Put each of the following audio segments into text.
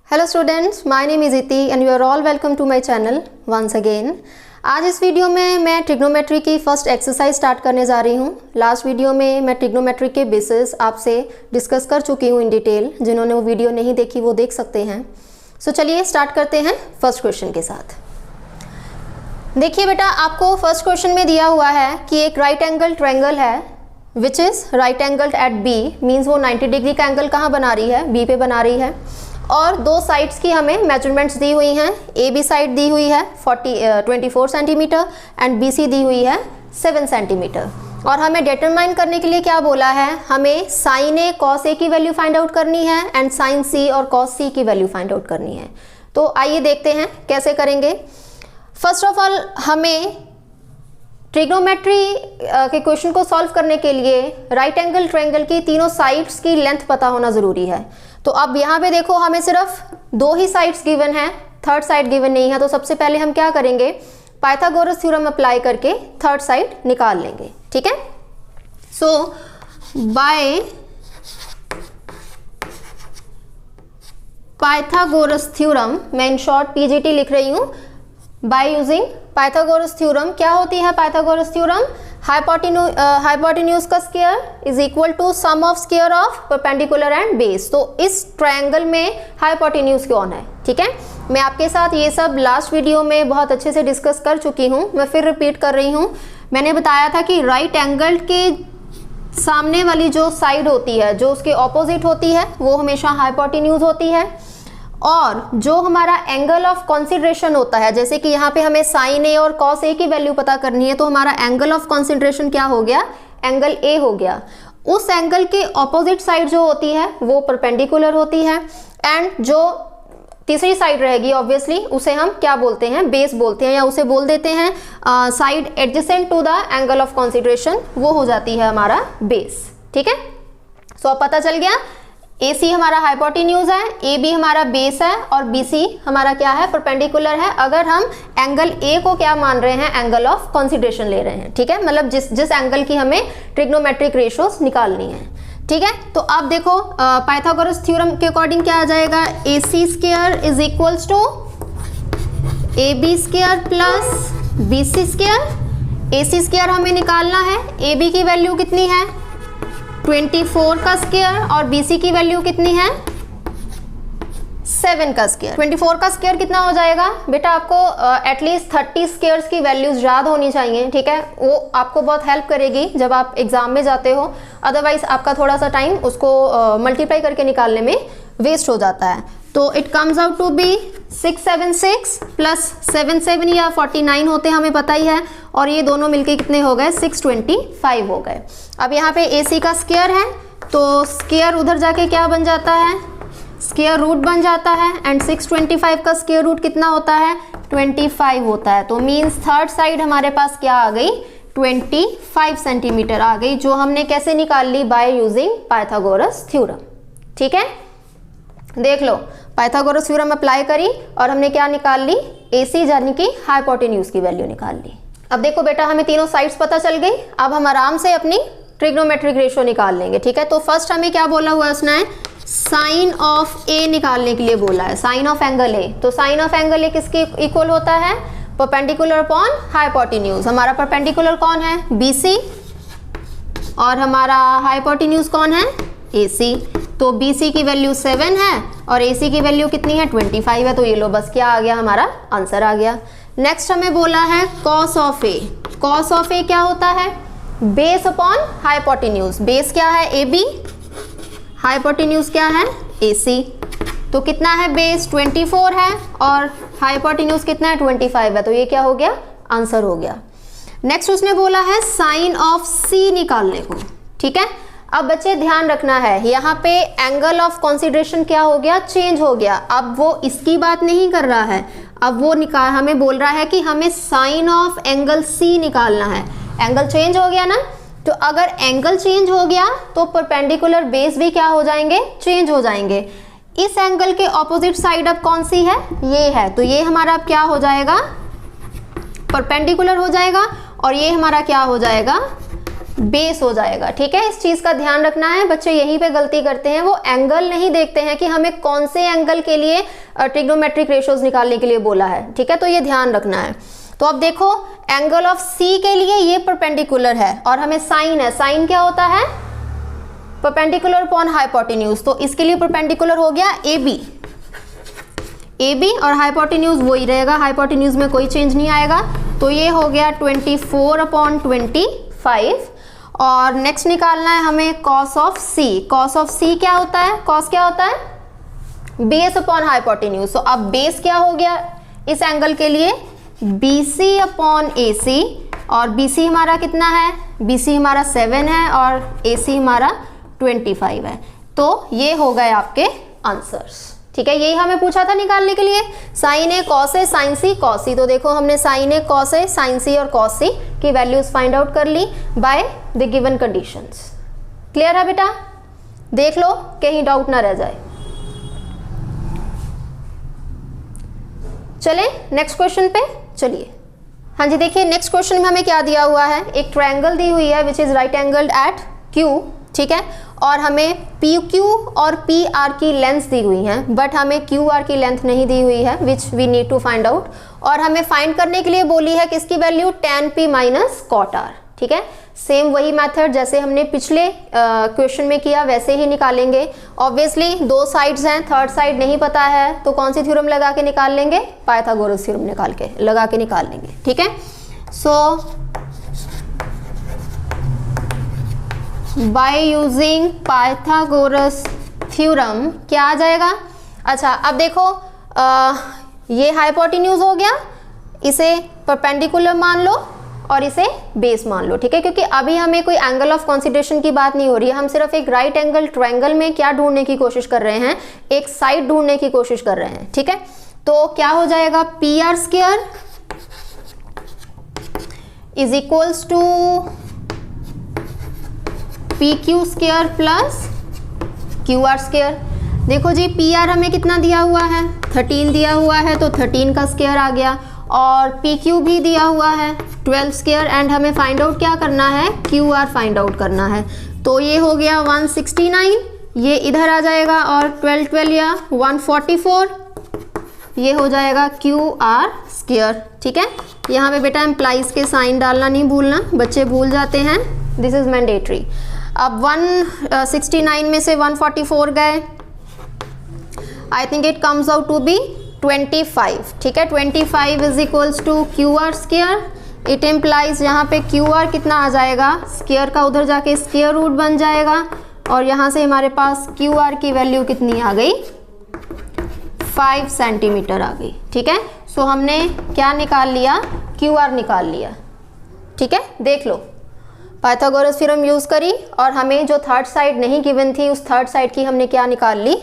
Hello students, my name is Iti and you are all welcome to my channel once again. आज इस video में मैं trigonometry की first exercise start करने जा रही हूँ। लास्ट वीडियो में मैं ट्रिग्नोमेट्री के बेसिस आपसे डिस्कस कर चुकी हूँ इन डिटेल। जिन्होंने वो वीडियो नहीं देखी वो देख सकते हैं। सो चलिए स्टार्ट करते हैं फर्स्ट क्वेश्चन के साथ। देखिए बेटा, आपको फर्स्ट क्वेश्चन में दिया हुआ है कि एक राइट एंगल ट्रायंगल है which is right angle at B, means वो 90 डिग्री का एंगल कहाँ बना रही है, बी पे बना रही है। और दो साइड्स की हमें मेजरमेंट्स दी हुई हैं। ए बी साइड दी हुई है 24 सेंटीमीटर एंड बी सी दी हुई है 7 सेंटीमीटर। और हमें डिटरमाइन करने के लिए क्या बोला है, हमें साइन ए कॉस ए की वैल्यू फाइंड आउट करनी है एंड साइन सी और कॉस सी की वैल्यू फाइंड आउट करनी है। तो आइए देखते हैं कैसे करेंगे। फर्स्ट ऑफ ऑल हमें ट्रिग्नोमेट्री के क्वेश्चन को सॉल्व करने के लिए राइट एंगल ट्रायंगल की तीनों साइड्स की लेंथ पता होना ज़रूरी है। तो अब यहाँ पे देखो, हमें सिर्फ दो ही साइड्स गिवन है, थर्ड साइड गिवन नहीं है। तो सबसे पहले हम क्या करेंगे, पाइथागोरस थ्योरम अप्लाई करके थर्ड साइड निकाल लेंगे। ठीक है। सो बाय पाइथागोरस थ्योरम, मैं इन शॉर्ट पीजीटी लिख रही हूँ, बाय यूजिंग पाइथागोरस थ्योरम। क्या होती है पाइथागोरस थ्योरम? हाइपोटेन्यूज का square is equal to sum of square of perpendicular and base. तो इस ट्रायंगल में हाइपोटेन्यूज कौन है? ठीक है, मैं आपके साथ ये सब लास्ट वीडियो में बहुत अच्छे से डिस्कस कर चुकी हूँ, मैं फिर रिपीट कर रही हूँ। मैंने बताया था कि राइट एंगल के सामने वाली जो साइड होती है, जो उसके ऑपोजिट होती है, वो हमेशा हाइपोटेन्यूज होती है। और जो हमारा एंगल ऑफ कंसीडरेशन होता है, जैसे कि यहाँ पे हमें साइन ए और कॉस ए की वैल्यू पता करनी है, तो हमारा एंगल ऑफ कंसीडरेशन क्या हो गया, एंगल ए हो गया। उस एंगल के ऑपोजिट साइड जो होती है वो परपेंडिकुलर होती है। एंड जो तीसरी साइड रहेगी ऑब्वियसली उसे हम क्या बोलते हैं, बेस बोलते हैं, या उसे बोल देते हैं side adjacent to the angle of consideration, वो हो जाती है हमारा बेस। ठीक है। सो अब पता चल गया, ए सी हमारा हाइपोटेन्यूज है, ए बी हमारा बेस है और बी सी हमारा क्या है, परपेंडिकुलर है। अगर हम एंगल ए को क्या मान रहे हैं, एंगल ऑफ कंसीडरेशन ले रहे हैं। ठीक है, मतलब जिस एंगल की हमें ट्रिग्नोमेट्रिक रेशियोज निकालनी है। ठीक है। तो आप देखो पाइथागोरस थ्योरम के अकॉर्डिंग क्या आ जाएगा, A C square is equals to A B square plus B C square. A C square हमें निकालना है, ए बी की वैल्यू कितनी है 24 का स्क्वायर और BC की वैल्यू कितनी है 7 का स्क्वायर। 24 का स्क्वायर कितना हो जाएगा बेटा, आपको एटलीस्ट 30 स्क्वायर्स की वैल्यूज याद होनी चाहिए। ठीक है, वो आपको बहुत हेल्प करेगी जब आप एग्जाम में जाते हो। अदरवाइज आपका थोड़ा सा टाइम उसको मल्टीप्लाई करके निकालने में वेस्ट हो जाता है। तो it comes out to be 676 plus 77 या 49 होते हैं, हमें पता ही है। और ये दोनों मिलके कितने हो गए, 625 हो गए। अब यहाँ पे AC का स्क्वायर है, तो स्क्वायर उधर जाके क्या बन जाता है, स्क्वायर रूट बन जाता है। एंड 625 का स्क्वायर रूट कितना होता है, 25 होता है। तो मीन्स थर्ड साइड हमारे पास क्या आ गई, 25 सेंटीमीटर आ गई, जो हमने कैसे निकाल ली, बाय यूजिंग पाइथागोरस थ्योरम। ठीक है, देख लो, पाइथागोरस थ्योरम अप्लाई करी और हमने क्या निकाल ली, AC यानी कि हाइपोटेन्यूज की वैल्यू निकाल ली। अब देखो बेटा, हमें तीनों साइड्स पता चल गई। अब हम आराम से अपनी ट्रिग्नोमेट्रिक रेशियो निकाल लेंगे। ठीक है, तो फर्स्ट हमें क्या बोला हुआ है उसने, साइन ऑफ ए निकालने के लिए बोला है, साइन ऑफ एंगल ए। तो साइन ऑफ एंगल ए किसके इक्वल होता है, परपेंडिकुलर अपॉन हाइपोटेन्यूज। हमारा परपेंडिकुलर कौन है, BC, और हमारा हाइपोटेन्यूज कौन है, AC। तो BC की वैल्यू 7 है और AC की वैल्यू कितनी है, 25 है। तो ये लो, बस क्या आ गया, हमारा आंसर आ गया। नेक्स्ट हमें बोला है cos of A. Cos of A क्या होता है, बेस अपॉन हाइपोटेन्यूज। बेस क्या है, AB, हाइपोटेन्यूज क्या है, AC। तो कितना है, बेस 24 है और हाइपोटेन्यूज कितना है, 25 है। तो ये क्या हो गया, आंसर हो गया। नेक्स्ट उसने बोला है साइन ऑफ C निकालने को। ठीक है, अब बच्चे ध्यान रखना है, यहाँ पे एंगल ऑफ कंसीडरेशन क्या हो गया, चेंज हो गया। अब वो इसकी बात नहीं कर रहा है, अब वो हमें बोल रहा है कि हमें साइन ऑफ एंगल C निकालना है। एंगल चेंज हो गया ना, तो अगर एंगल चेंज हो गया तो परपेंडिकुलर बेस भी क्या हो जाएंगे, चेंज हो जाएंगे। इस एंगल के ऑपोजिट साइड अब कौन सी है, ये है। तो ये हमारा अब क्या हो जाएगा, परपेंडिकुलर हो जाएगा, और ये हमारा क्या हो जाएगा, बेस हो जाएगा। ठीक है, इस चीज का ध्यान रखना है। बच्चे यहीं पे गलती करते हैं, वो एंगल नहीं देखते हैं कि हमें कौन से एंगल के लिए ट्रिग्नोमेट्रिक रेशियोज निकालने के लिए बोला है। ठीक है, तो ये ध्यान रखना है। तो अब देखो एंगल ऑफ सी के लिए ये परपेंडिकुलर है और हमें साइन है। साइन क्या होता है? Perpendicular upon hypotenuse. तो इसके लिए परपेंडिकुलर हो गया ए बी, ए बी और हाइपोटेन्यूज वही रहेगा, हाइपोटेन्यूज में कोई चेंज नहीं आएगा। तो ये हो गया 24/25। और नेक्स्ट निकालना है हमें cos of C. Cos of C क्या होता है? कॉस क्या होता है? Base upon hypotenuse. तो अब बेस क्या हो गया इस एंगल के लिए? BC upon AC। और BC हमारा कितना है? BC हमारा 7 है और AC हमारा 25 है। तो ये हो गए आपके आंसर्स। ठीक है, यही हमें पूछा था निकालने के लिए। Sine A cos A sine C cos C. तो देखो हमने sine A cos A sine C और कॉस सी की वैल्यूज फाइंड आउट कर ली by the given conditions. Clear है बेटा? देख लो कहीं डाउट ना रह जाए। चले नेक्स्ट क्वेश्चन पे चलिए। हाँ जी, देखिए नेक्स्ट क्वेश्चन में हमें क्या दिया हुआ है? एक ट्रायंगल दी हुई है which is right angled at Q। ठीक है, और हमें PQ और PR की लेंथ दी हुई है, बट हमें QR की लेंथ नहीं दी हुई है which we need to find out. और हमें फाइंड करने के लिए बोली है किसकी value? tan P minus cot R। ठीक है, सेम वही मेथड जैसे हमने पिछले क्वेश्चन में किया वैसे ही निकालेंगे। ऑब्वियसली दो साइड्स हैं, थर्ड साइड नहीं पता है तो कौन सी थ्योरम लगा के निकाल लेंगे? पाइथागोरस थ्योरम लगा के निकाल लेंगे। ठीक है, सो बाय यूजिंग पाइथागोरस थ्योरम क्या आ जाएगा? अच्छा अब देखो ये हाइपोटेन्यूज हो गया, इसे परपेंडिकुलर मान लो और इसे बेस मान लो। ठीक है, क्योंकि अभी हमें कोई एंगल ऑफ कंसिडरेशन की बात नहीं हो रही है, हम सिर्फ एक राइट एंगल ट्रायंगल में क्या ढूंढने की कोशिश कर रहे हैं? एक साइड ढूंढने की कोशिश कर रहे हैं। ठीक है, तो क्या हो जाएगा? PR square is equals to PQ square plus QR square. देखो जी PR हमें कितना दिया हुआ है? 13 दिया हुआ है, तो 13 का स्क्वायर आ गया। और PQ भी दिया हुआ है 12 स्क्वायर। एंड हमें फाइंड आउट क्या करना है? QR फाइंड आउट करना है। तो ये हो गया 169, ये इधर आ जाएगा और 12 या 144, ये हो जाएगा QR स्क्वायर। ठीक है, यहाँ पे बेटा एम्प्लाइज के साइन डालना नहीं भूलना, बच्चे भूल जाते हैं, दिस इज मैंडेटरी। अब 169 में से 144 गए, I think it comes out to be 25। ठीक है, 25 is equals to QR square. It implies यहाँ पे QR कितना आ जाएगा? स्क्वायर का उधर जाके स्क्वायर रूट बन जाएगा और यहाँ से हमारे पास QR की वैल्यू कितनी आ गई? 5 सेंटीमीटर आ गई। ठीक है, सो हमने क्या निकाल लिया? QR निकाल लिया। ठीक है, देख लो पाइथागोरस थ्योरम यूज करी और हमें जो थर्ड साइड नहीं गिवन थी उस थर्ड साइड की हमने क्या निकाल ली?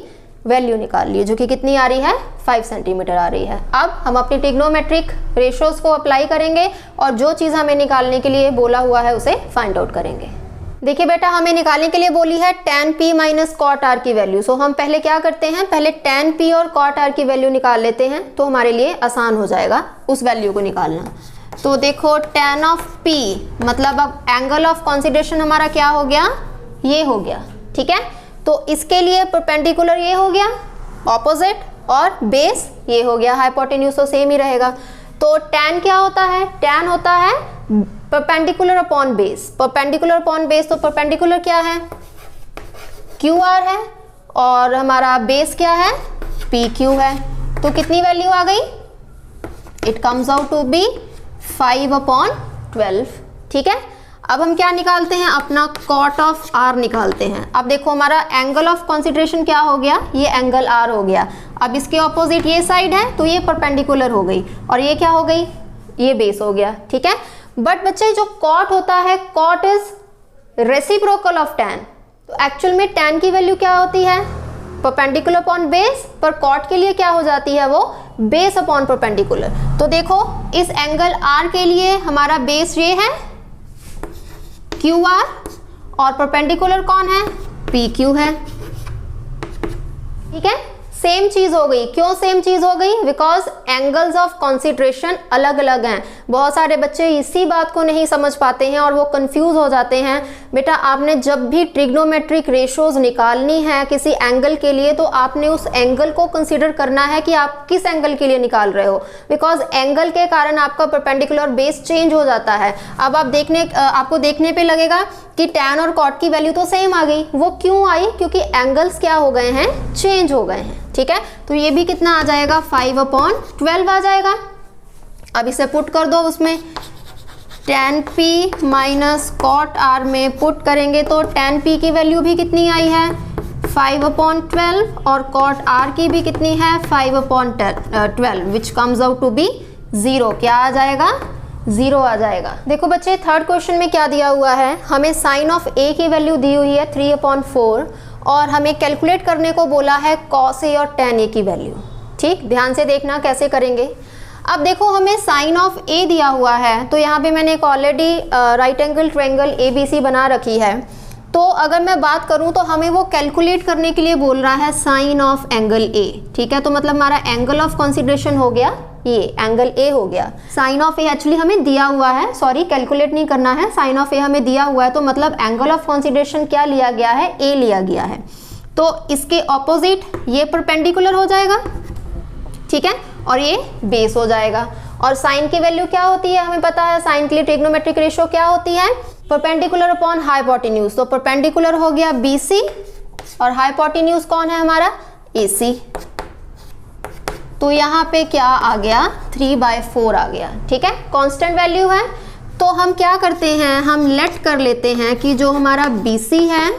वैल्यू निकाल ली, जो कि कितनी आ रही है? 5 सेंटीमीटर आ रही है। अब हम अपनी ट्रिग्नोमेट्रिक रेशियोज को अप्लाई करेंगे और जो चीज़ हमें निकालने के लिए बोला हुआ है उसे फाइंड आउट करेंगे। देखिए बेटा हमें निकालने के लिए बोली है tan P minus cot R की वैल्यू। सो हम पहले क्या करते हैं? पहले tan P और cot R की वैल्यू निकाल लेते हैं, तो हमारे लिए आसान हो जाएगा उस वैल्यू को निकालना। तो देखो tan ऑफ P मतलब अब एंगल ऑफ कंसिडरेशन हमारा क्या हो गया? ये हो गया। ठीक है, तो इसके लिए परपेंडिकुलर ये हो गया ऑपोजिट और बेस ये हो गया, हाइपोटेन्यूज तो सेम ही रहेगा। तो tan क्या होता है? tan होता है perpendicular upon base. Perpendicular upon base, तो परपेंडिकुलर क्या है? QR है और हमारा बेस क्या है? PQ है। तो कितनी वैल्यू आ गई? It comes out to be 5/12। ठीक है, अब हम क्या निकालते हैं? अपना cot ऑफ R निकालते हैं। अब देखो हमारा एंगल ऑफ कंसिडरेशन क्या हो गया? ये एंगल R हो गया। अब इसके ऑपोजिट ये साइड है तो ये परपेंडिकुलर हो गई और ये क्या हो गई? ये बेस हो गया। ठीक है, बट बच्चे जो cot होता है, cot is reciprocal of tan। तो एक्चुअल में tan की वैल्यू क्या होती है? परपेंडिकुलर अपॉन बेस, पर cot के लिए क्या हो जाती है? वो बेस अपॉन परपेंडिकुलर। तो देखो इस एंगल R के लिए हमारा बेस ये है QR और परपेंडिकुलर कौन है? PQ है। ठीक है, सेम चीज हो गई। क्यों सेम चीज हो गई? बिकॉज एंगल्स ऑफ कंसीडरेशन अलग अलग हैं। बहुत सारे बच्चे इसी बात को नहीं समझ पाते हैं और वो कंफ्यूज हो जाते हैं। बेटा आपने जब भी ट्रिग्नोमेट्रिक रेशोज निकालनी है किसी एंगल के लिए तो आपने उस एंगल को कंसीडर करना है कि आप किस एंगल के लिए निकाल रहे हो, बिकॉज एंगल के कारण आपका परपेंडिकुलर बेस चेंज हो जाता है। अब आप आपको देखने पे लगेगा कि tan और cot की वैल्यू तो सेम आ गई। वो क्यों आई? क्योंकि एंगल्स क्या हो गए हैं? चेंज हो गए हैं। ठीक है, तो ये भी कितना आ जाएगा? 5/12 आ जाएगा। अब इसे पुट कर दो उसमें, tan p minus cot r में पुट करेंगे तो tan p की वैल्यू भी कितनी आई है? 5/12 और cot r की भी कितनी है? 5/12 which comes out to be 0। क्या आ जाएगा? 0 आ जाएगा। देखो बच्चे थर्ड क्वेश्चन में क्या दिया हुआ है, हमें साइन ऑफ a की वैल्यू दी हुई है 3/4 और हमें कैलकुलेट करने को बोला है cos a और tan a की वैल्यू। ठीक, ध्यान से देखना कैसे करेंगे। अब देखो हमें साइन ऑफ a दिया हुआ है तो यहाँ पे मैंने एक already right angle triangle ABC बना रखी है। तो अगर मैं बात करूं तो हमें वो कैलकुलेट करने के लिए बोल रहा है साइन ऑफ एंगल A। ठीक है, तो मतलब हमारा एंगल ऑफ कंसीडरेशन हो गया ये, एंगल A हो गया। साइन ऑफ A एक्चुअली हमें दिया हुआ है, सॉरी कैलकुलेट नहीं करना है, साइन ऑफ A हमें दिया हुआ है तो मतलब एंगल ऑफ कंसीडरेशन क्या लिया गया है? A लिया गया है। तो इसके ऑपोजिट ये परपेंडिकुलर हो जाएगा, ठीक है, और ये बेस हो जाएगा। और साइन की वैल्यू क्या होती है? हमें पता है साइन के लिए ट्रिग्नोमेट्रिक रेशियो क्या होती है? Perpendicular upon hypotenuse. तो परपेंडिकुलर हो गया BC और हाइपोटेन्यूज कौन है हमारा? AC। तो यहाँ पे क्या आ गया? 3/4 आ गया। ठीक है, कांस्टेंट वैल्यू है तो हम क्या करते हैं, हम लेट कर लेते हैं कि जो हमारा BC है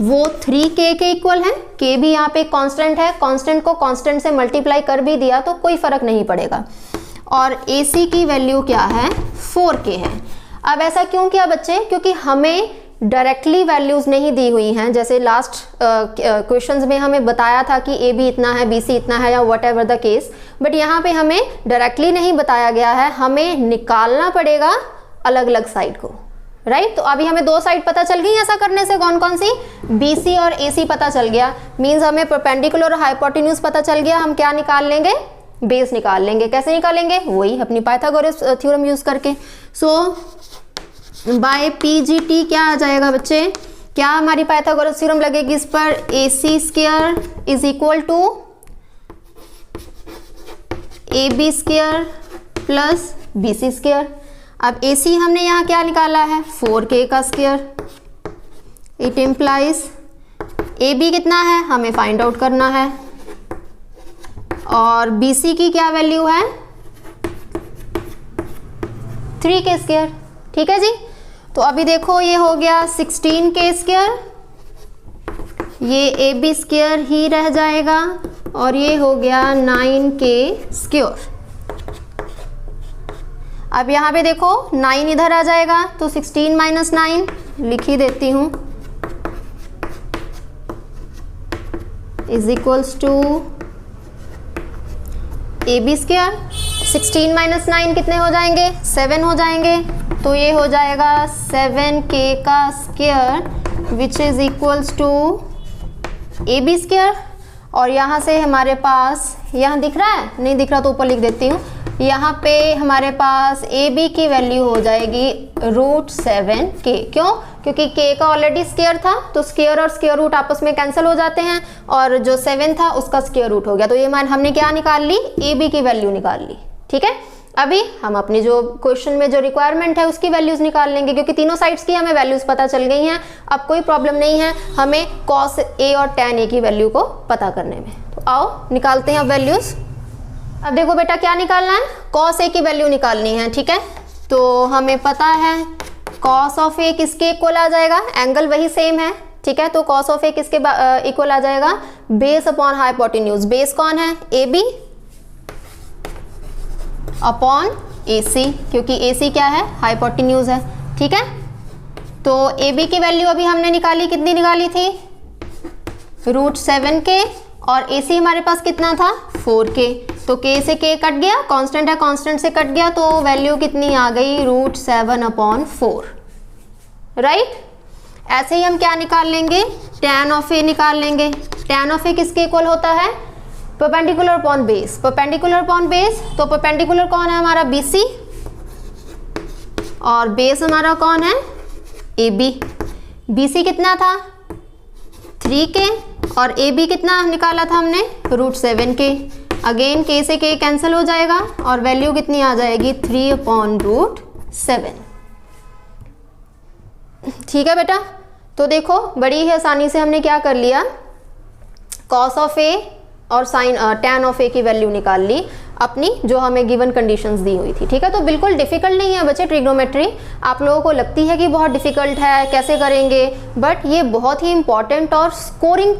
वो 3K के इक्वल है। K भी यहाँ पे कांस्टेंट है, कांस्टेंट को कांस्टेंट से मल्टीप्लाई कर भी दिया तो कोई फर्क नहीं पड़ेगा। और AC की वैल्यू क्या है? 4K है। अब ऐसा क्यों किया बच्चे? क्योंकि हमें डायरेक्टली वैल्यूज नहीं दी हुई हैं। जैसे लास्ट क्वेश्चंस में हमें बताया था कि AB इतना है, BC इतना है या what ever the case, but यहाँ पे हमें डायरेक्टली नहीं बताया गया है, हमें निकालना पड़ेगा अलग अलग साइड को, राइट। तो अभी हमें दो साइड पता चल गई ऐसा करने से, कौन कौन सी? BC और AC पता चल गया, मीन्स हमें परपेंडिकुलर और हाइपोटेन्यूज पता चल गया। हम क्या निकाल लेंगे? बेस निकाल लेंगे। कैसे निकालेंगे? वही अपनी पाइथागोरस थ्योरम यूज करके। सो बाय PGT क्या आ जाएगा बच्चे? क्या हमारी पाइथागोरस थ्योरम लगेगी इस पर? AC² is equal to AB² plus BC²। अब AC हमने यहाँ क्या निकाला है? 4K का स्क्वायर। इट इम्प्लाइज AB कितना है हमें फाइंड आउट करना है, और BC की क्या वैल्यू है? 3K²। ठीक है जी। तो अभी देखो ये हो गया 16K², ये AB² ही रह जाएगा और ये हो गया 9K²। अब यहाँ पे देखो 9 इधर आ जाएगा तो 16 माइनस 9 लिख ही देती हूँ, is equals to AB²। 16 minus 9 कितने हो जाएंगे? 7 हो जाएंगे। तो ये हो जाएगा 7K का square which is equals to AB²। और यहाँ से हमारे पास, यहाँ दिख रहा है? नहीं दिख रहा तो ऊपर लिख देती हूँ। यहाँ पे हमारे पास AB की वैल्यू हो जाएगी √7K। क्यों? क्योंकि K का ऑलरेडी स्क्वायर था तो स्क्वायर और स्क्वायर रूट आपस में कैंसिल हो जाते हैं, और जो 7 था उसका स्क्वायर रूट हो गया। तो ये मान हमने क्या निकाल ली? AB की वैल्यू निकाल ली। ठीक है, अभी हम अपनी जो क्वेश्चन में जो रिक्वायरमेंट है उसकी वैल्यूज निकाल लेंगे, क्योंकि तीनों साइड्स की हमें वैल्यूज पता चल गई हैं। अब कोई प्रॉब्लम नहीं है हमें cos A और tan A की वैल्यू को पता करने में। तो आओ निकालते हैं अब वैल्यूज। अब देखो बेटा क्या निकालना है? cos A की वैल्यू निकालनी है। ठीक है, तो हमें पता है cos ऑफ A किसके इक्वल आ जाएगा? एंगल वही सेम है। ठीक है, तो cos ऑफ A किसके इक्वल आ जाएगा? Base upon hypotenuse. बेस कौन है? AB अपॉन AC, क्योंकि AC क्या है? हाइपोटेन्यूज है। ठीक है, तो AB की वैल्यू अभी हमने निकाली, कितनी निकाली थी? √7K, और AC हमारे पास कितना था? 4K। तो K से K कट गया, कांस्टेंट है, कांस्टेंट से कट गया, तो वैल्यू कितनी आ गई? √7/4। राइट। ऐसे ही हम क्या निकाल लेंगे? tan ऑफ A निकाल लेंगे। tan ऑफ A किसके इक्वल होता है? Perpendicular upon base, perpendicular upon base, तो परपेंडिकुलर कौन है हमारा BC और बेस हमारा कौन है AB। BC कितना था 3K और AB कितना निकाला था हमने √7K। अगेन K से K कैंसिल हो जाएगा और वैल्यू कितनी आ जाएगी 3/√7। ठीक है बेटा, तो देखो बड़ी ही आसानी से हमने क्या कर लिया, cos ऑफ A और साइन tan ऑफ A की वैल्यू निकाल ली अपनी, जो हमें गिवन कंडीशंस दी हुई थी। ठीक है, तो बिल्कुल डिफिकल्ट नहीं है बच्चे ट्रिग्नोमेट्री। आप लोगों को लगती है कि बहुत डिफिकल्ट है, कैसे करेंगे, बट ये बहुत ही इंपॉर्टेंट और स्कोरिंग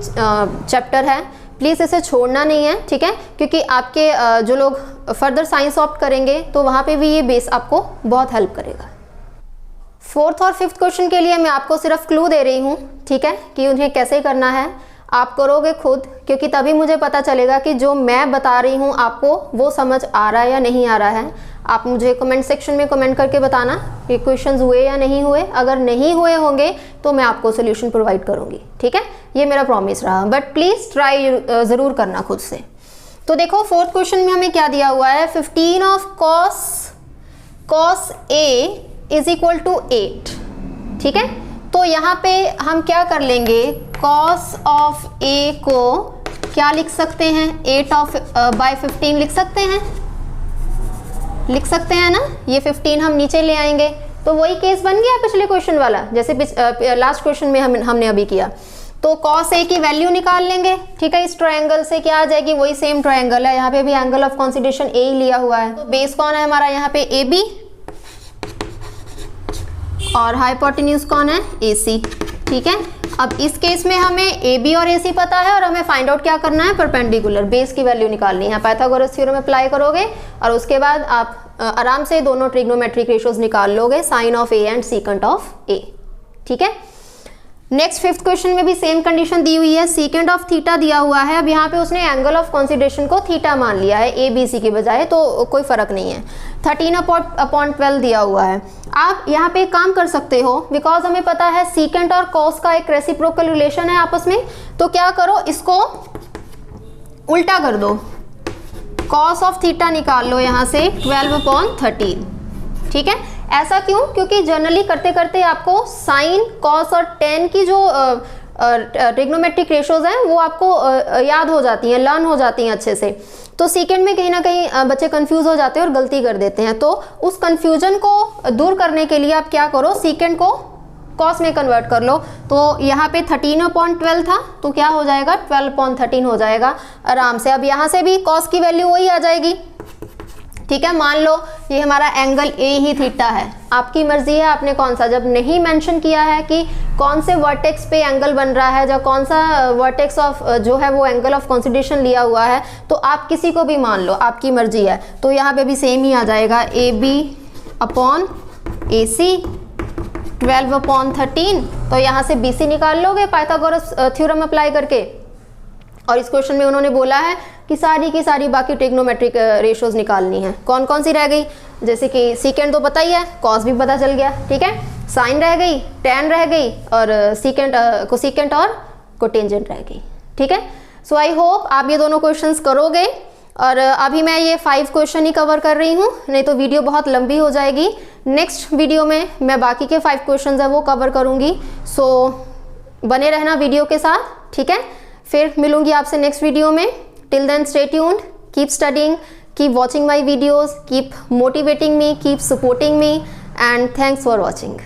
चैप्टर है। प्लीज़ इसे छोड़ना नहीं है, ठीक है, क्योंकि आपके जो लोग फर्दर साइंस ऑप्ट करेंगे तो वहाँ पे भी ये बेस आपको बहुत हेल्प करेगा। 4th और 5th क्वेश्चन के लिए मैं आपको सिर्फ क्लू दे रही हूँ, ठीक है, कि उन्हें कैसे करना है। आप करोगे खुद, क्योंकि तभी मुझे पता चलेगा कि जो मैं बता रही हूँ आपको वो समझ आ रहा है या नहीं आ रहा है। आप मुझे कमेंट सेक्शन में कमेंट करके बताना कि क्वेश्चंस हुए या नहीं हुए। अगर नहीं हुए होंगे तो मैं आपको सोल्यूशन प्रोवाइड करूँगी, ठीक है, ये मेरा प्रॉमिस रहा। बट प्लीज़ ट्राई ज़रूर करना खुद से। तो देखो 4th क्वेश्चन में हमें क्या दिया हुआ है, 15 of cos A is equal to 8। ठीक है, तो यहाँ पे हम क्या कर लेंगे, cos ऑफ A को क्या लिख सकते हैं, 8/15 लिख सकते हैं, लिख सकते हैं ना। ये 15 हम नीचे ले आएंगे तो वही केस बन गया पिछले क्वेश्चन वाला, जैसे लास्ट क्वेश्चन में हमने अभी किया। तो cos A की वैल्यू निकाल लेंगे, ठीक है। इस ट्रायंगल से क्या आ जाएगी, वही सेम ट्रायंगल है, यहाँ पे भी एंगल ऑफ कॉन्सिडरेशन A ही लिया हुआ है। तो बेस कौन है हमारा यहाँ पे AB और हाइपोटेन्यूज कौन है AC, ठीक है। अब इस केस में हमें AB और AC पता है और हमें फाइंड आउट क्या करना है, परपेंडिकुलर बेस की वैल्यू निकालनी है। पाइथागोरस थ्योरम अप्लाई करोगे और उसके बाद आप आराम से दोनों ट्रिग्नोमेट्रिक रेशियोज निकाल लोगे, sine of A and secant of A, ठीक है। नेक्स्ट 5th क्वेश्चन में भी सेम कंडीशन दी हुई है, सीकेंट ऑफ थीटा दिया हुआ है। अब यहाँ पे उसने एंगल ऑफ कॉन्सिडरेशन को थीटा मान लिया है ABC की बजाय, तो कोई फर्क नहीं है। 13/12 दिया हुआ है। आप यहाँ पे काम कर सकते हो, बिकॉज हमें पता है सीकेंट और कॉस का एक रेसिप्रोकल रिलेशन है आपस में। तो क्या करो, इसको उल्टा कर दो, कॉस ऑफ थीटा निकाल लो यहाँ से 12/13, ठीक है। ऐसा क्यों, क्योंकि जनरली करते करते आपको साइन, कॉस और टेन की जो ट्रिग्नोमेट्रिक रेशियोज हैं वो आपको याद हो जाती हैं, लर्न हो जाती हैं अच्छे से। तो सीकेंड में कहीं ना कहीं बच्चे कंफ्यूज हो जाते हैं और गलती कर देते हैं। तो उस कंफ्यूजन को दूर करने के लिए आप क्या करो, सीकेंड को कॉस में कन्वर्ट कर लो। तो यहाँ पे 13/12 था तो क्या हो जाएगा, 12/13 हो जाएगा आराम से। अब यहाँ से भी कॉस की वैल्यू वही आ जाएगी, ठीक है। मान लो ये हमारा एंगल A ही थीटा है, आपकी मर्जी है आपने कौन सा, जब नहीं मेंशन किया है कि कौन से वर्टेक्स पे एंगल बन रहा है, जब कौन सा वर्टेक्स ऑफ जो है वो एंगल ऑफ कॉन्सिडरेशन लिया हुआ है, तो आप किसी को भी मान लो, आपकी मर्जी है। तो यहाँ पे भी सेम ही आ जाएगा, AB/AC 12/13। तो यहाँ से BC निकाल लोगे पाइथागोरस थ्योरम अप्लाई करके। और इस क्वेश्चन में उन्होंने बोला है कि सारी की सारी बाकी ट्रिग्नोमेट्रिक रेशियोज निकालनी है। कौन कौन सी रह गई, जैसे कि सीकेंट तो पता ही है, कॉस भी पता चल गया, ठीक है। साइन रह गई, टेन रह गई और कोसेकेंट और कोटेंजेंट रह गई, ठीक है। सो आई होप आप ये दोनों क्वेश्चंस करोगे। और अभी मैं ये 5 क्वेश्चन ही कवर कर रही हूँ, नहीं तो वीडियो बहुत लंबी हो जाएगी। नेक्स्ट वीडियो में मैं बाकी के 5 क्वेश्चन है वो कवर करूँगी। सो बने रहना वीडियो के साथ, ठीक है। फिर मिलूंगी आपसे नेक्स्ट वीडियो में। Till then stay tuned, keep studying, keep watching my videos, keep motivating me, keep supporting me, and thanks for watching.